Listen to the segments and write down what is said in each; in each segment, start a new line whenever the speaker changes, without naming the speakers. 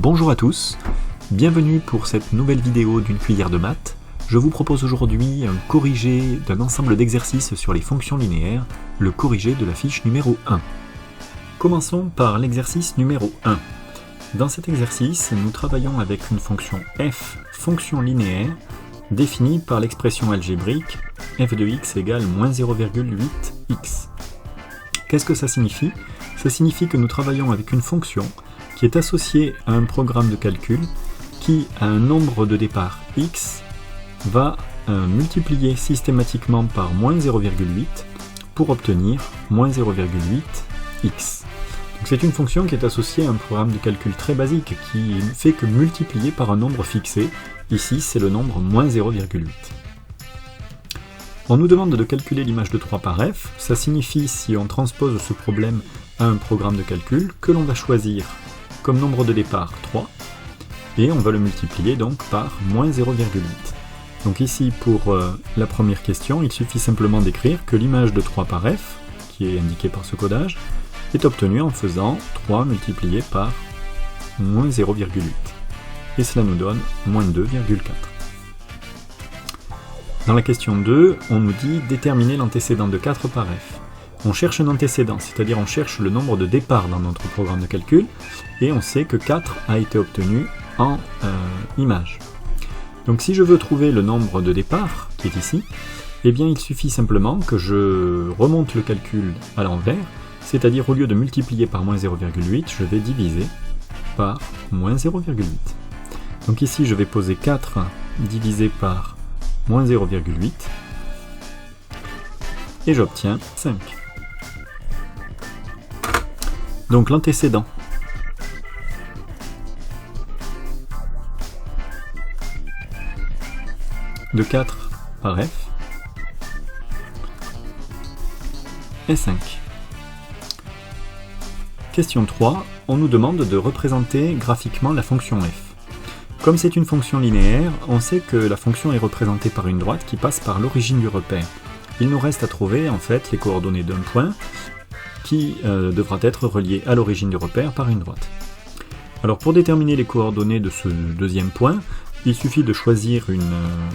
Bonjour à tous, bienvenue pour cette nouvelle vidéo d'une cuillère de maths. Je vous propose aujourd'hui un corrigé d'un ensemble d'exercices sur les fonctions linéaires, le corrigé de la fiche numéro 1. Commençons par l'exercice numéro 1. Dans cet exercice, nous travaillons avec une fonction f, fonction linéaire, définie par l'expression algébrique f de x égale moins 0,8x. Qu'est-ce que ça signifie? Ça signifie que nous travaillons avec une fonction qui est associée à un programme de calcul qui, à un nombre de départ x, va multiplier systématiquement par moins 0,8 pour obtenir moins 0,8x. C'est une fonction qui est associée à un programme de calcul très basique qui ne fait que multiplier par un nombre fixé. Ici, c'est le nombre moins 0,8. On nous demande de calculer l'image de 3 par f. Ça signifie, si on transpose ce problème à un programme de calcul, que l'on va choisir comme nombre de départ 3, et on va le multiplier donc par moins 0,8. Donc ici, pour la première question, il suffit simplement d'écrire que l'image de 3 par f, qui est indiquée par ce codage, est obtenue en faisant 3 multiplié par moins 0,8. Et cela nous donne moins 2,4. Dans la question 2, on nous dit déterminer l'antécédent de 4 par f. On cherche un antécédent, c'est-à-dire on cherche le nombre de départs dans notre programme de calcul, et on sait que 4 a été obtenu en image. Donc si je veux trouver le nombre de départs, qui est ici, eh bien il suffit simplement que je remonte le calcul à l'envers, c'est-à-dire au lieu de multiplier par moins 0,8, je vais diviser par moins 0,8. Donc ici je vais poser 4 divisé par moins 0,8, et j'obtiens 5. Donc l'antécédent de 4 par f est 5. Question 3, on nous demande de représenter graphiquement la fonction f. Comme c'est une fonction linéaire, on sait que la fonction est représentée par une droite qui passe par l'origine du repère. Il nous reste à trouver en fait les coordonnées d'un point qui devra être relié à l'origine du repère par une droite. Alors pour déterminer les coordonnées de ce deuxième point, il suffit de choisir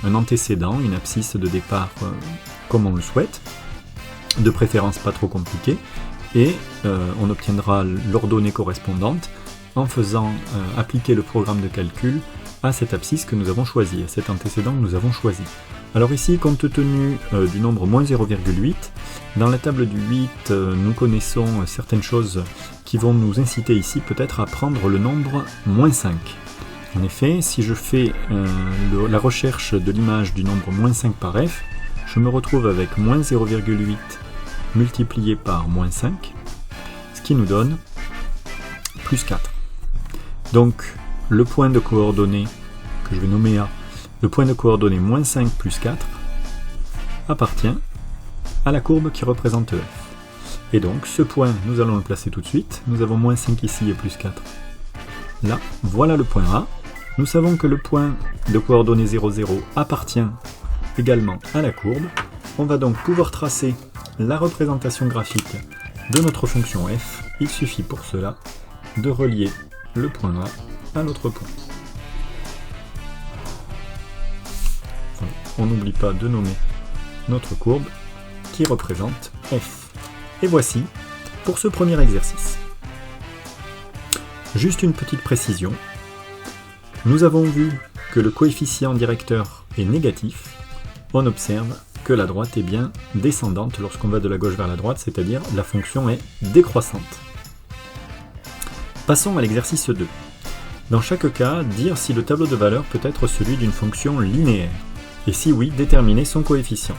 un antécédent, une abscisse de départ comme on le souhaite, de préférence pas trop compliquée, et on obtiendra l'ordonnée correspondante en faisant appliquer le programme de calcul à cette abscisse que nous avons choisie, à cet antécédent que nous avent choisi. Alors ici, compte tenu du nombre moins 0,8, dans la table du 8, nous connaissons certaines choses qui vont nous inciter ici peut-être à prendre le nombre moins 5. En effet, si je fais la recherche de l'image du nombre moins 5 par f, je me retrouve avec moins 0,8 multiplié par moins 5, ce qui nous donne plus 4. Donc le point de coordonnées que je vais nommer A, le point de coordonnées moins 5 plus 4 appartient à la courbe qui représente f. Et donc ce point, nous allons le placer tout de suite. Nous avons moins 5 ici et plus 4 là. Voilà le point A. Nous savons que le point de coordonnées 0, 0 appartient également à la courbe. On va donc pouvoir tracer la représentation graphique de notre fonction f. Il suffit pour cela de relier le point A à l'autre point. Voilà. On n'oublie pas de nommer notre courbe qui représente f. Et voici pour ce premier exercice. Juste une petite précision. Nous avons vu que le coefficient directeur est négatif. On observe que la droite est bien descendante lorsqu'on va de la gauche vers la droite, c'est-à-dire la fonction est décroissante. Passons à l'exercice 2. Dans chaque cas, dire si le tableau de valeurs peut être celui d'une fonction linéaire, et si oui, déterminer son coefficient.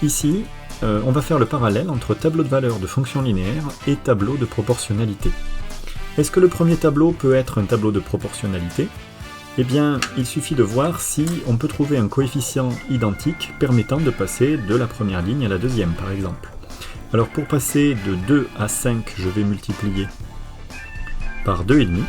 Ici, on va faire le parallèle entre tableau de valeurs de fonction linéaire et tableau de proportionnalité. Est-ce que le premier tableau peut être un tableau de proportionnalité? Eh bien, il suffit de voir si on peut trouver un coefficient identique permettant de passer de la première ligne à la deuxième, par exemple. Alors pour passer de 2 à 5, je vais multiplier par 2,5.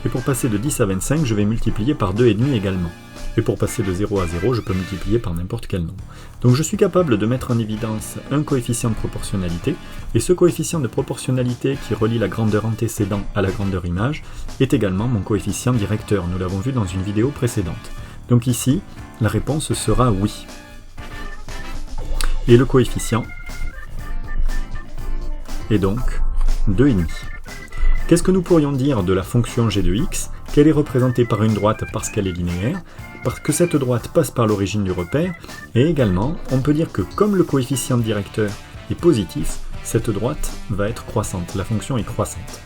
Et pour passer de 10 à 25, je vais multiplier par 2,5 également. Et pour passer de 0 à 0, je peux multiplier par n'importe quel nombre. Donc je suis capable de mettre en évidence un coefficient de proportionnalité, et ce coefficient de proportionnalité qui relie la grandeur antécédent à la grandeur image est également mon coefficient directeur, nous l'avons vu dans une vidéo précédente. Donc ici, la réponse sera oui. Et le coefficient est donc 2,5. Qu'est-ce que nous pourrions dire de la fonction g de x? Qu'elle est représentée par une droite parce qu'elle est linéaire, parce que cette droite passe par l'origine du repère, et également, on peut dire que comme le coefficient directeur est positif, cette droite va être croissante, la fonction est croissante.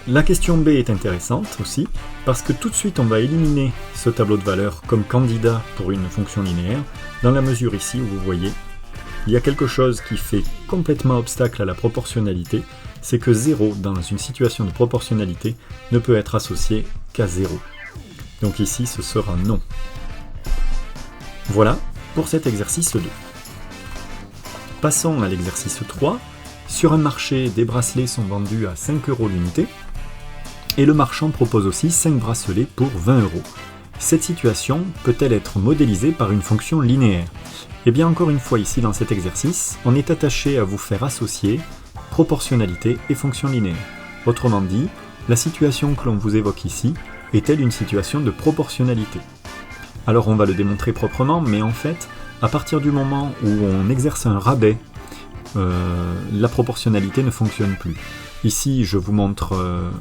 La question B est intéressante aussi, parce que tout de suite on va éliminer ce tableau de valeurs comme candidat pour une fonction linéaire, dans la mesure ici où vous voyez, il y a quelque chose qui fait complètement obstacle à la proportionnalité, c'est que 0 dans une situation de proportionnalité ne peut être associé qu'à 0. Donc ici ce sera non. Voilà pour cet exercice 2. Passons à l'exercice 3. Sur un marché, des bracelets sont vendus à 5 € l'unité, et le marchand propose aussi 5 bracelets pour 20 €. Cette situation peut-elle être modélisée par une fonction linéaire? Et bien encore une fois ici dans cet exercice, on est attaché à vous faire associer proportionnalité et fonction linéaire. Autrement dit, la situation que l'on vous évoque ici est-elle une situation de proportionnalité? Alors on va le démontrer proprement, mais en fait, à partir du moment où on exerce un rabais, la proportionnalité ne fonctionne plus. Ici, je vous montre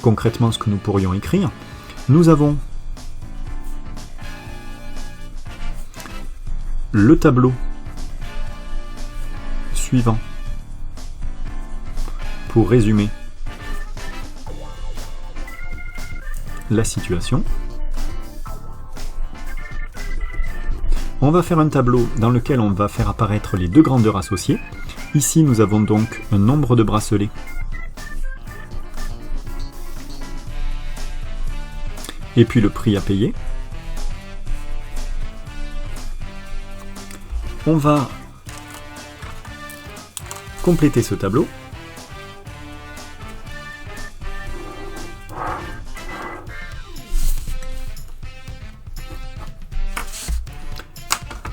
concrètement ce que nous pourrions écrire. Nous avons le tableau suivant pour résumer la situation. On va faire un tableau dans lequel on va faire apparaître les deux grandeurs associées. Ici, nous avons donc un nombre de bracelets et puis le prix à payer. On va compléter ce tableau.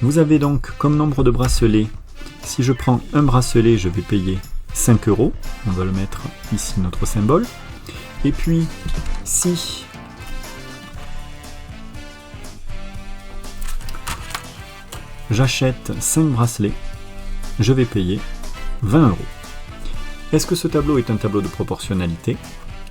Vous avez donc comme nombre de bracelets, si je prends un bracelet, je vais payer 5 €. On va le mettre ici, notre symbole. Et puis, si j'achète 5 bracelets, je vais payer 20 €. Est-ce que ce tableau est un tableau de proportionnalité?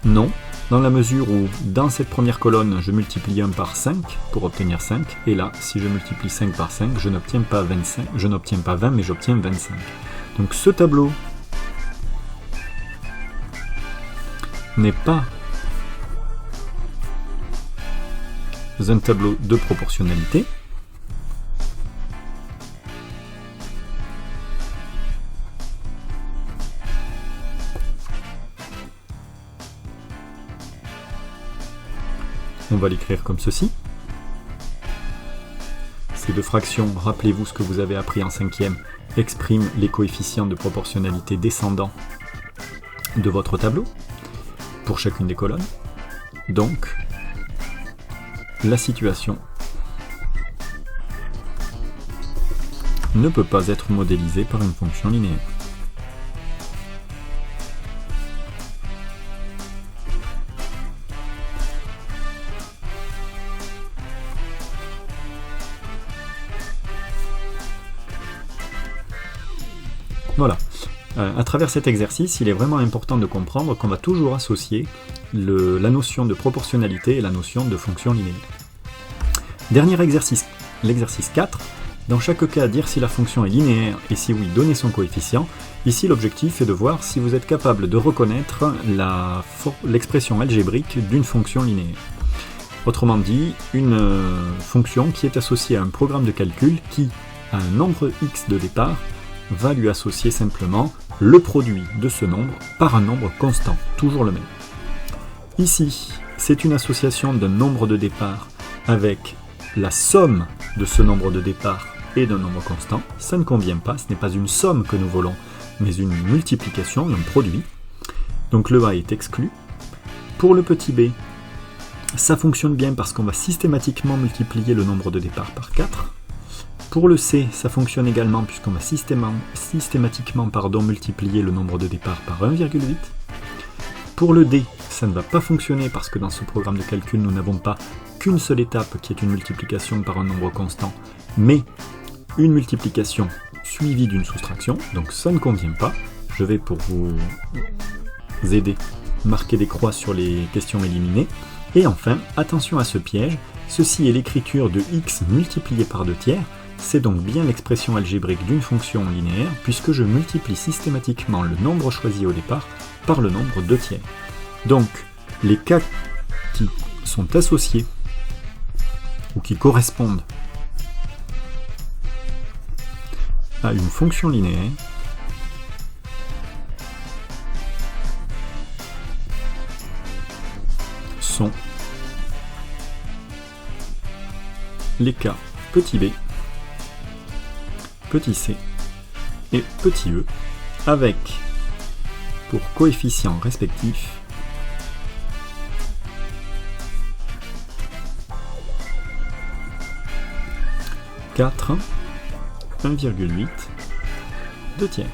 Non, dans la mesure où dans cette première colonne, je multiplie 1 par 5 pour obtenir 5, et là, si je multiplie 5 par 5, je n'obtiens pas 25, je n'obtiens pas 20, mais j'obtiens 25. Donc ce tableau n'est pas un tableau de proportionnalité. On va l'écrire comme ceci. Ces deux fractions, rappelez-vous ce que vous avez appris en 5e, expriment les coefficients de proportionnalité descendants de votre tableau, pour chacune des colonnes. Donc, la situation ne peut pas être modélisée par une fonction linéaire. Voilà. À travers cet exercice, il est vraiment important de comprendre qu'on va toujours associer la notion de proportionnalité et la notion de fonction linéaire. Dernier exercice, l'exercice 4. Dans chaque cas, dire si la fonction est linéaire et si oui, donner son coefficient. Ici, l'objectif est de voir si vous êtes capable de reconnaître l'expression algébrique d'une fonction linéaire. Autrement dit, une fonction qui est associée à un programme de calcul qui, à un nombre x de départ, va lui associer simplement le produit de ce nombre par un nombre constant, toujours le même. Ici, c'est une association d'un nombre de départ avec la somme de ce nombre de départ et d'un nombre constant. Ça ne convient pas, ce n'est pas une somme que nous voulons, mais une multiplication d'un produit. Donc le A est exclu. Pour le petit b, Ça fonctionne bien parce qu'on va systématiquement multiplier le nombre de départ par 4. Pour le C, ça fonctionne également puisqu'on va systématiquement multiplier le nombre de départ par 1,8. Pour le D, ça ne va pas fonctionner parce que dans ce programme de calcul, nous n'avons pas qu'une seule étape qui est une multiplication par un nombre constant, mais une multiplication suivie d'une soustraction, donc ça ne convient pas. Je vais, pour vous aider, marquer des croix sur les questions éliminées. Et enfin, attention à ce piège, ceci est l'écriture de x multiplié par 2 tiers, c'est donc bien l'expression algébrique d'une fonction linéaire, puisque je multiplie systématiquement le nombre choisi au départ par le nombre 2 tiers. Donc, les cas qui sont associés, ou qui correspondent à une fonction linéaire, sont les cas petit b, petit c et petit e, avec pour coefficients respectifs « 4, 1,8, 2 tiers ».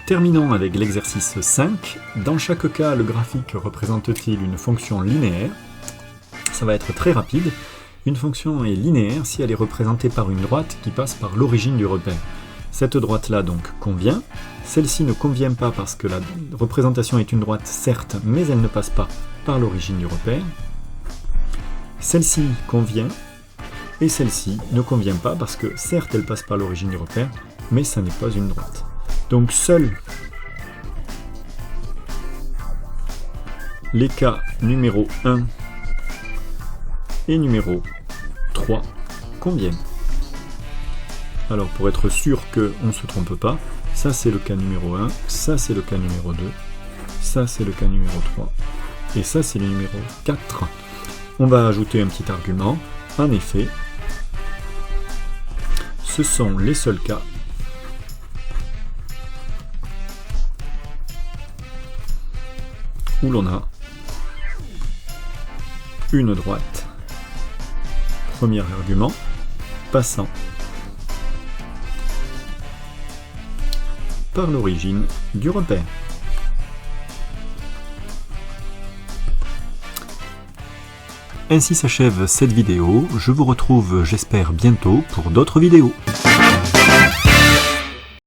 Terminons avec l'exercice 5. Dans chaque cas, le graphique représente-t-il une fonction linéaire? Ça va être très rapide. Une fonction est linéaire si elle est représentée par une droite qui passe par l'origine du repère. Cette droite-là donc convient. Celle-ci ne convient pas parce que la représentation est une droite, certes, mais elle ne passe pas par l'origine du repère. Celle-ci convient, et celle-ci ne convient pas parce que, certes, elle passe par l'origine du repère, mais ça n'est pas une droite. Donc seuls les cas numéro 1 et numéro 3 conviennent. Alors pour être sûr qu'on ne se trompe pas, ça c'est le cas numéro 1, ça c'est le cas numéro 2, ça c'est le cas numéro 3, et ça c'est le numéro 4. On va ajouter un petit argument. En effet, ce sont les seuls cas où l'on a une droite, premier argument, passant par l'origine du repère. Ainsi s'achève cette vidéo. Je vous retrouve, j'espère, bientôt pour d'autres vidéos.